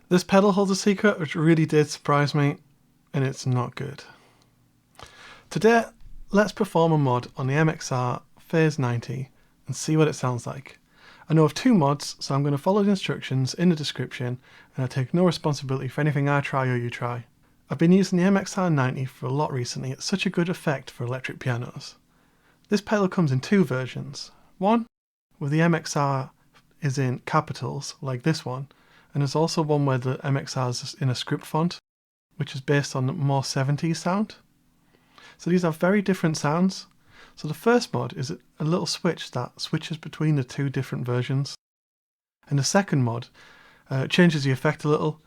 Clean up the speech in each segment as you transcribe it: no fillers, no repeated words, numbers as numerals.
This pedal holds a secret which really did surprise me, and it's not good. Today, let's perform a mod on the MXR Phase 90 and see what it sounds like. I know of 2 mods, so I'm going to follow the instructions in the description, and I take no responsibility for anything I try or you try. I've been using the MXR 90 for a lot recently. It's such a good effect for electric pianos. This pedal comes in 2 versions. One, where the MXR is in capitals, like this one, and there's also one where the MXR is in a script font, which is based on the more 70s sound. So these have very different sounds. So the first mod is a little switch that switches between the 2 different versions. And the second mod changes the effect a little.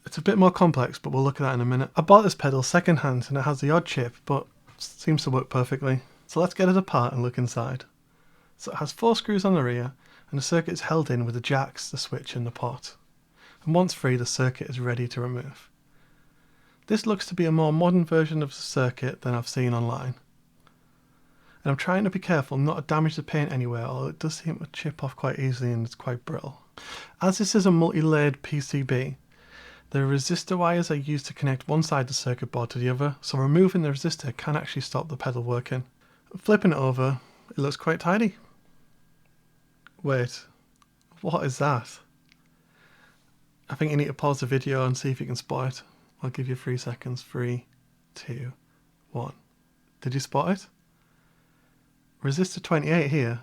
It's a bit more complex, but we'll look at that in a minute. I bought this pedal second hand and it has the odd chip, but seems to work perfectly. So let's get it apart and look inside. So it has 4 screws on the rear, and the circuit is held in with the jacks, the switch and the pot. And once free, the circuit is ready to remove. This looks to be a more modern version of the circuit than I've seen online. And I'm trying to be careful not to damage the paint anywhere, although it does seem to chip off quite easily and it's quite brittle. As this is a multi-layered PCB, the resistor wires are used to connect one side of the circuit board to the other, so removing the resistor can actually stop the pedal working. Flipping it over, it looks quite tidy. Wait, what is that? I think you need to pause the video and see if you can spot it. I'll give you 3 seconds. 3, 2, 1. Did you spot it? Resistor 28 here.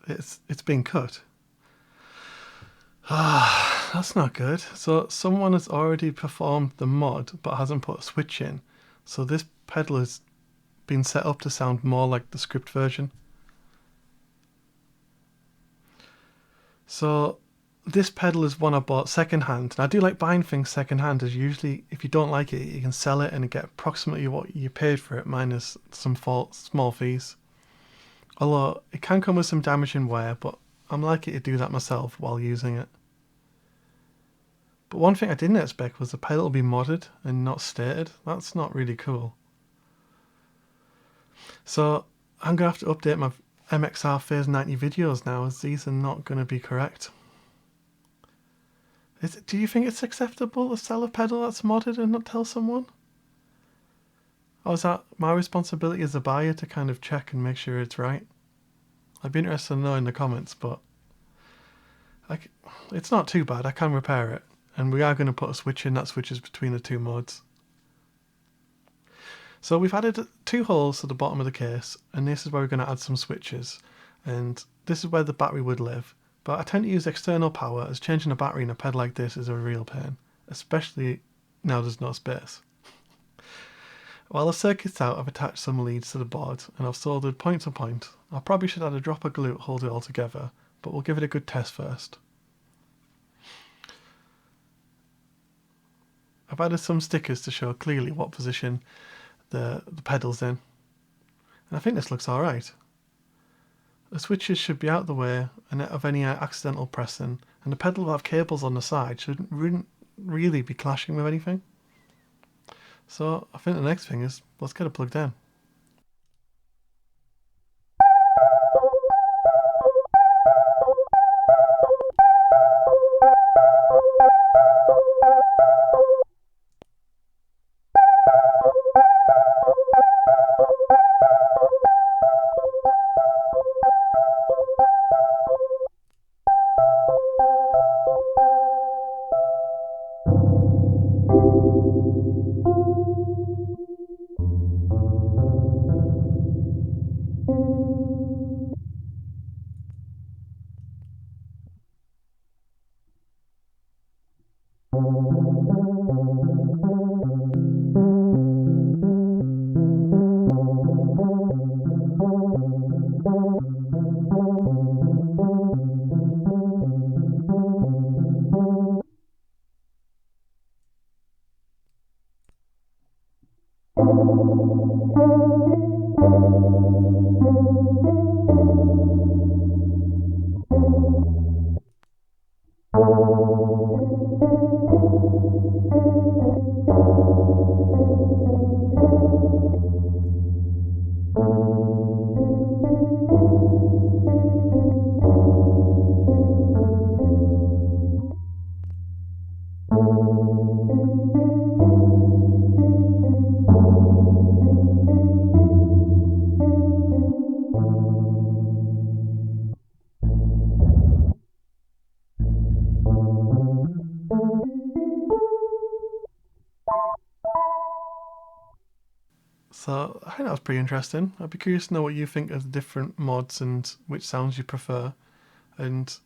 It's been cut. Ah, that's not good. So someone has already performed the mod but hasn't put a switch in. So this pedal has been set up to sound more like the script version. So this pedal is one I bought second hand, and I do like buying things second hand, as usually if you don't like it you can sell it and get approximately what you paid for it minus some small fees. Although it can come with some damaging wear, but I'm likely to do that myself while using it. But one thing I didn't expect was the pedal will be modded and not stated. That's not really cool. So I'm going to have to update my MXR Phase 90 videos now, as these are not going to be correct. Do you think it's acceptable to sell a pedal that's modded and not tell someone? Or is that my responsibility as a buyer to kind of check and make sure it's right? I'd be interested to know in the comments, but it's not too bad. I can repair it, and we are going to put a switch in that switches between the 2 modes. So we've added 2 holes to the bottom of the case, and this is where we're going to add some switches, and this is where the battery would live. But I tend to use external power, as changing a battery in a pedal like this is a real pain, especially now there's no space. While the circuit's out, I've attached some leads to the board and I've soldered point to point. I probably should add a drop of glue to hold it all together, but we'll give it a good test first. I've added some stickers to show clearly what position the pedal's in, and I think this looks alright. The switches should be out the way and of any accidental pressing, and the pedal will have cables on the side, shouldn't really be clashing with anything. So I think the next thing is, let's get it plugged in. So I think that was pretty interesting. I'd be curious to know what you think of the different mods and which sounds you prefer. And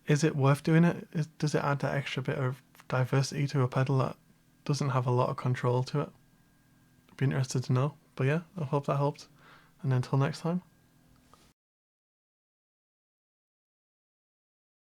is it worth doing it? Does it add that extra bit of diversity to a pedal that doesn't have a lot of control to it? I'd be interested to know. But yeah, I hope that helped. And until next time.